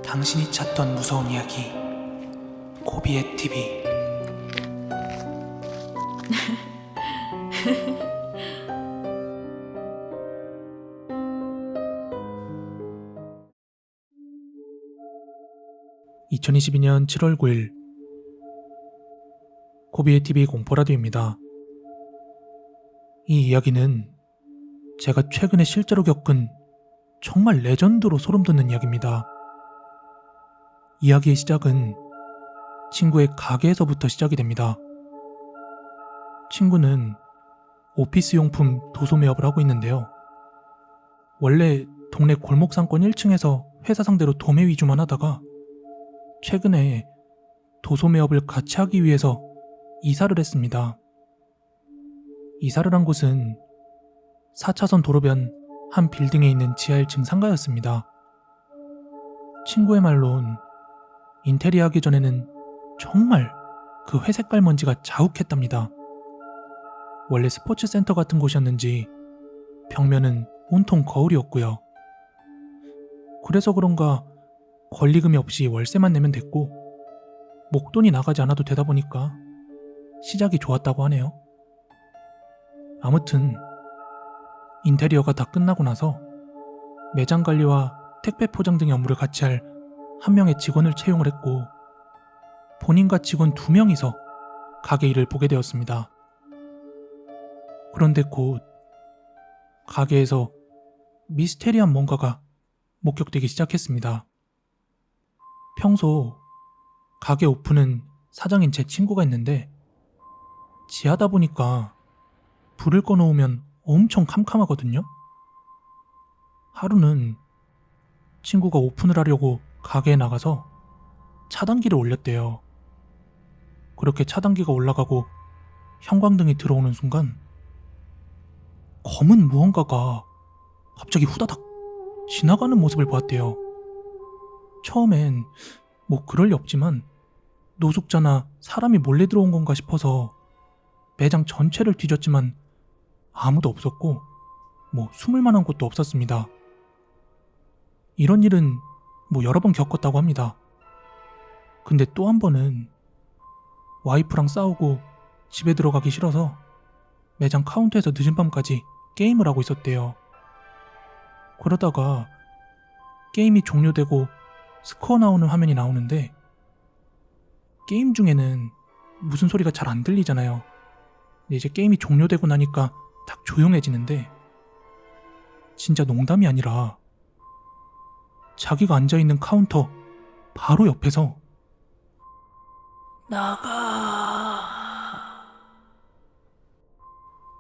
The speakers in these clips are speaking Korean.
당신이 찾던 무서운 이야기 고비의 TV. (2022년 7월 9일) 고비의 TV 공포라디오입니다. 이 이야기는 제가 최근에 실제로 겪은 정말 레전드로 소름돋는 이야기입니다. 이야기의 시작은 친구의 가게에서부터 시작이 됩니다. 친구는 오피스 용품 도소 매업을 하고 있는데요. 원래 동네 골목상권 1층에서 회사 상대로 도매 위주만 하다가 최근에 도소 매업을 같이 하기 위해서 이사를 했습니다. 이사를 한 곳은 4차선 도로변 한 빌딩에 있는 지하 1층 상가였습니다. 친구의 말론 인테리어 하기 전에는 정말 그 회색깔 먼지가 자욱했답니다. 원래 스포츠 센터 같은 곳이었는지 벽면은 온통 거울이었고요. 그래서 그런가 권리금이 없이 월세만 내면 됐고 목돈이 나가지 않아도 되다 보니까 시작이 좋았다고 하네요. 아무튼 인테리어가 다 끝나고 나서 매장 관리와 택배 포장 등의 업무를 같이 할 한 명의 직원을 채용을 했고 본인과 직원 2명이서 가게 일을 보게 되었습니다. 그런데 곧 가게에서 미스테리한 뭔가가 목격되기 시작했습니다. 평소 가게 오픈은 사장인 제 친구가 했는데 지하다 보니까 불을 꺼놓으면 엄청 캄캄하거든요. 하루는 친구가 오픈을 하려고 가게에 나가서 차단기를 올렸대요. 그렇게 차단기가 올라가고 형광등이 들어오는 순간 검은 무언가가 갑자기 후다닥 지나가는 모습을 보았대요. 처음엔 뭐 그럴 리 없지만 노숙자나 사람이 몰래 들어온 건가 싶어서 매장 전체를 뒤졌지만 아무도 없었고 뭐 숨을 만한 곳도 없었습니다. 이런 일은 뭐 여러 번 겪었다고 합니다. 근데 또 한 번은 와이프랑 싸우고 집에 들어가기 싫어서 매장 카운터에서 늦은 밤까지 게임을 하고 있었대요. 그러다가 게임이 종료되고 스코어 나오는 화면이 나오는데 게임 중에는 무슨 소리가 잘 안 들리잖아요. 근데 이제 게임이 종료되고 나니까 딱 조용해지는데 진짜 농담이 아니라 자기가 앉아있는 카운터 바로 옆에서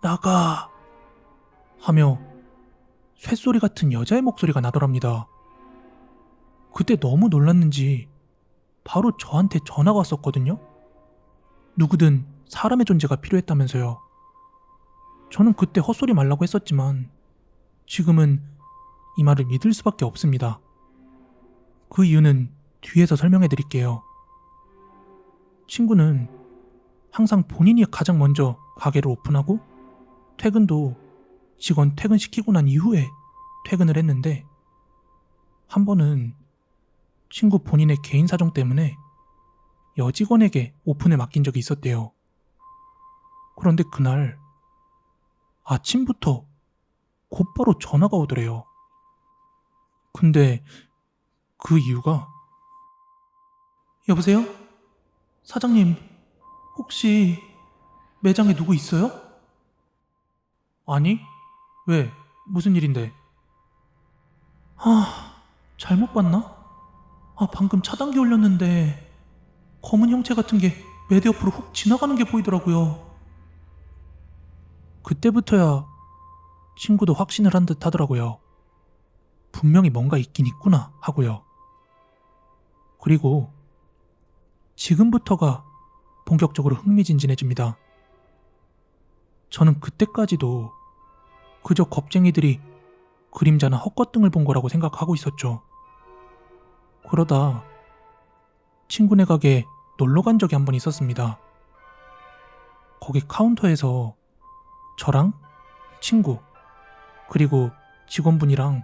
나가 하며 쇳소리 같은 여자의 목소리가 나더랍니다. 그때 너무 놀랐는지 바로 저한테 전화가 왔었거든요. 누구든 사람의 존재가 필요했다면서요. 저는 그때 헛소리 말라고 했었지만 지금은 이 말을 믿을 수밖에 없습니다. 그 이유는 뒤에서 설명해 드릴게요. 친구는 항상 본인이 가장 먼저 가게를 오픈하고 퇴근도 직원 퇴근시키고 난 이후에 퇴근을 했는데 한 번은 친구 본인의 개인 사정 때문에 여직원에게 오픈을 맡긴 적이 있었대요. 그런데 그날 아침부터 곧바로 전화가 오더래요. 근데 그 이유가 여보세요? 사장님, 혹시 매장에 누구 있어요? 아니, 왜? 무슨 일인데? 잘못 봤나? 방금 차단기 올렸는데 검은 형체 같은 게 매대 옆으로 훅 지나가는 게 보이더라고요. 그때부터야 친구도 확신을 한 듯 하더라고요. 분명히 뭔가 있긴 있구나 하고요. 그리고 지금부터가 본격적으로 흥미진진해집니다. 저는 그때까지도 그저 겁쟁이들이 그림자나 헛것등을 본 거라고 생각하고 있었죠. 그러다 친구네 가게에 놀러 간 적이 한 번 있었습니다. 거기 카운터에서 저랑 친구 그리고 직원분이랑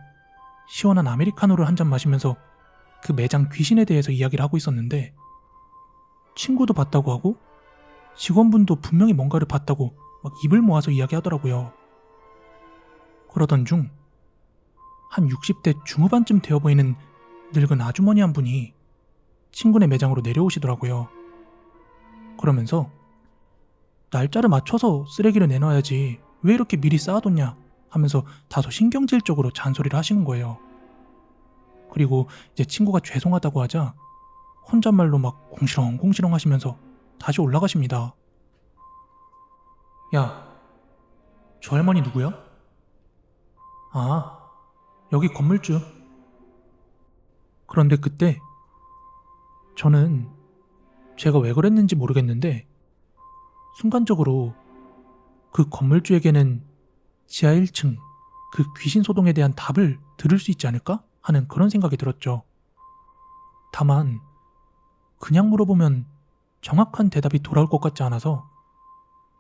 시원한 아메리카노를 한 잔 마시면서 그 매장 귀신에 대해서 이야기를 하고 있었는데 친구도 봤다고 하고 직원분도 분명히 뭔가를 봤다고 막 입을 모아서 이야기하더라고요. 그러던 중 한 60대 중후반쯤 되어 보이는 늙은 아주머니 한 분이 친구네 매장으로 내려오시더라고요. 그러면서 날짜를 맞춰서 쓰레기를 내놔야지 왜 이렇게 미리 쌓아뒀냐 하면서 다소 신경질적으로 잔소리를 하시는 거예요. 그리고 이제 친구가 죄송하다고 하자 혼잣말로 막 공시렁공시렁 하시면서 다시 올라가십니다. 야, 저 할머니 누구야? 아, 여기 건물주. 그런데 그때 저는 제가 왜 그랬는지 모르겠는데 순간적으로 그 건물주에게는 지하 1층 그 귀신 소동에 대한 답을 들을 수 있지 않을까 하는 그런 생각이 들었죠. 다만 그냥 물어보면 정확한 대답이 돌아올 것 같지 않아서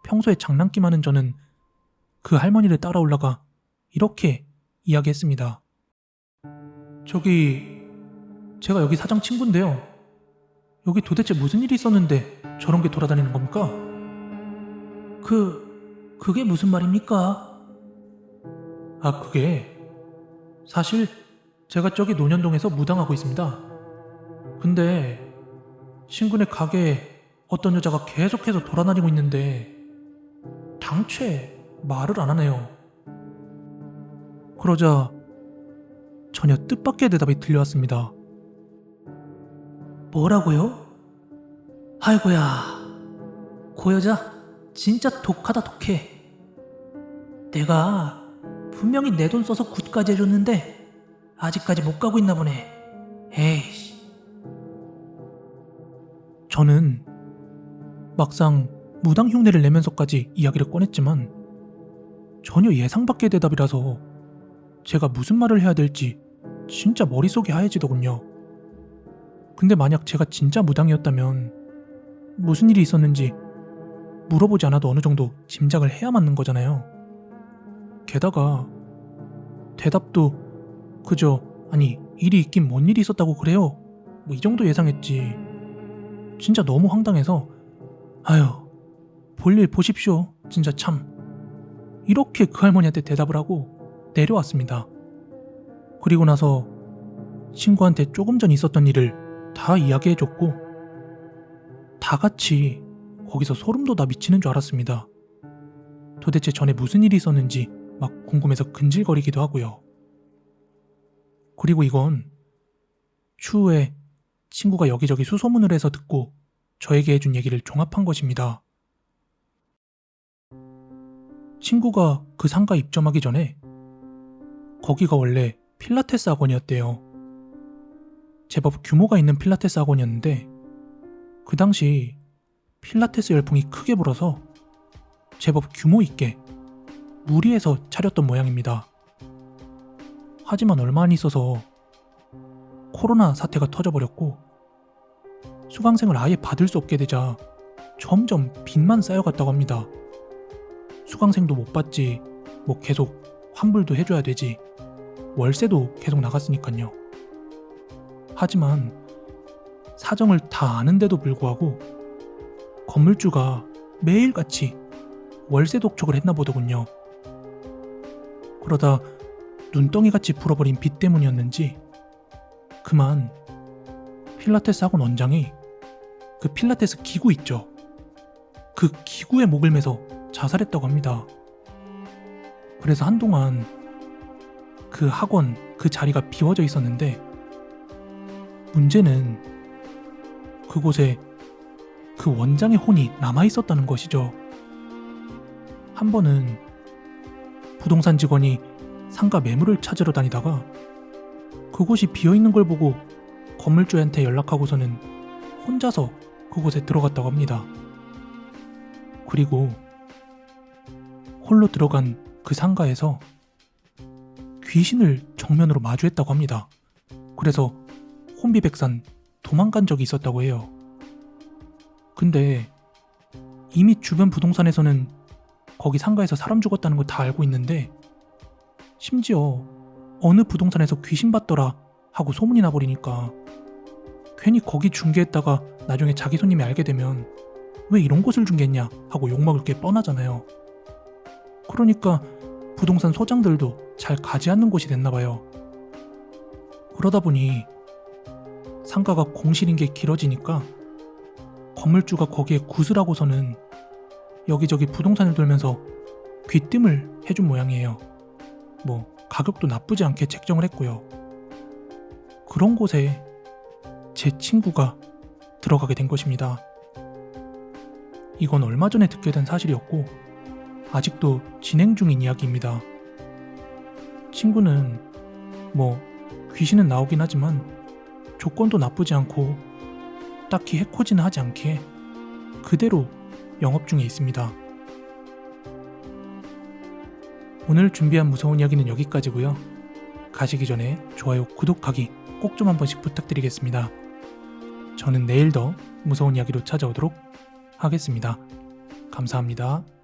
평소에 장난기 많은 저는 그 할머니를 따라 올라가 이렇게 이야기했습니다. 저기 제가 여기 사장 친구인데요. 여기 도대체 무슨 일이 있었는데 저런 게 돌아다니는 겁니까? 그게 무슨 말입니까? 아, 그게 사실 제가 저기 논현동에서 무당하고 있습니다. 근데 친구네 가게에 어떤 여자가 계속해서 돌아다니고 있는데 당최 말을 안 하네요. 그러자 전혀 뜻밖의 대답이 들려왔습니다. 뭐라고요? 아이고야, 그 여자 진짜 독하다 독해. 내가 분명히 내 돈 써서 굿까지 해줬는데 아직까지 못 가고 있나 보네. 에이씨. 저는 막상 무당 흉내를 내면서까지 이야기를 꺼냈지만 전혀 예상 밖의 대답이라서 제가 무슨 말을 해야 될지 진짜 머릿속이 하얘지더군요. 근데 만약 제가 진짜 무당이었다면 무슨 일이 있었는지 물어보지 않아도 어느 정도 짐작을 해야 맞는 거잖아요. 게다가 대답도 그저 아니 일이 있긴 뭔 일이 있었다고 그래요? 뭐 이 정도 예상했지. 진짜 너무 황당해서 아유 볼일 보십시오 진짜 참 이렇게 그 할머니한테 대답을 하고 내려왔습니다. 그리고 나서 친구한테 조금 전 있었던 일을 다 이야기해줬고 다 같이 거기서 소름 돋아 미치는 줄 알았습니다. 도대체 전에 무슨 일이 있었는지 막 궁금해서 근질거리기도 하고요. 그리고 이건 추후에 친구가 여기저기 수소문을 해서 듣고 저에게 해준 얘기를 종합한 것입니다. 친구가 그 상가 입점하기 전에 거기가 원래 필라테스 학원이었대요. 제법 규모가 있는 필라테스 학원이었는데 그 당시 필라테스 열풍이 크게 불어서 제법 규모 있게 무리해서 차렸던 모양입니다. 하지만 얼마 안 있어서 코로나 사태가 터져버렸고 수강생을 아예 받을 수 없게 되자 점점 빚만 쌓여갔다고 합니다. 수강생도 못 받지, 뭐 계속 환불도 해줘야 되지, 월세도 계속 나갔으니까요. 하지만 사정을 다 아는데도 불구하고 건물주가 매일같이 월세 독촉을 했나 보더군요. 그러다 눈덩이같이 불어버린 빚 때문이었는지 그만 필라테스 학원 원장이 그 필라테스 기구 있죠. 그 기구에 목을 매서 자살했다고 합니다. 그래서 한동안 그 학원 그 자리가 비워져 있었는데 문제는 그곳에 그 원장의 혼이 남아있었다는 것이죠. 한 번은 부동산 직원이 상가 매물을 찾으러 다니다가 그곳이 비어있는 걸 보고 건물주한테 연락하고서는 혼자서 그곳에 들어갔다고 합니다. 그리고 홀로 들어간 그 상가에서 귀신을 정면으로 마주했다고 합니다. 그래서 혼비백산 도망간 적이 있었다고 해요. 근데 이미 주변 부동산에서는 거기 상가에서 사람 죽었다는 거 다 알고 있는데 심지어 어느 부동산에서 귀신 봤더라 하고 소문이 나버리니까 괜히 거기 중개했다가 나중에 자기 손님이 알게 되면 왜 이런 곳을 중개했냐 하고 욕먹을 게 뻔하잖아요. 그러니까 부동산 소장들도 잘 가지 않는 곳이 됐나 봐요. 그러다 보니 상가가 공실인 게 길어지니까 건물주가 거기에 구슬하고서는 여기저기 부동산을 돌면서 귀띔을 해준 모양이에요. 뭐 가격도 나쁘지 않게 책정을 했고요. 그런 곳에 제 친구가 들어가게 된 것입니다. 이건 얼마 전에 듣게 된 사실이었고 아직도 진행 중인 이야기입니다. 친구는 뭐 귀신은 나오긴 하지만 조건도 나쁘지 않고 딱히 해코지는 하지 않기에 그대로 영업 중에 있습니다. 오늘 준비한 무서운 이야기는 여기까지고요. 가시기 전에 좋아요, 구독하기 꼭 좀 한 번씩 부탁드리겠습니다. 저는 내일 더 무서운 이야기로 찾아오도록 하겠습니다. 감사합니다.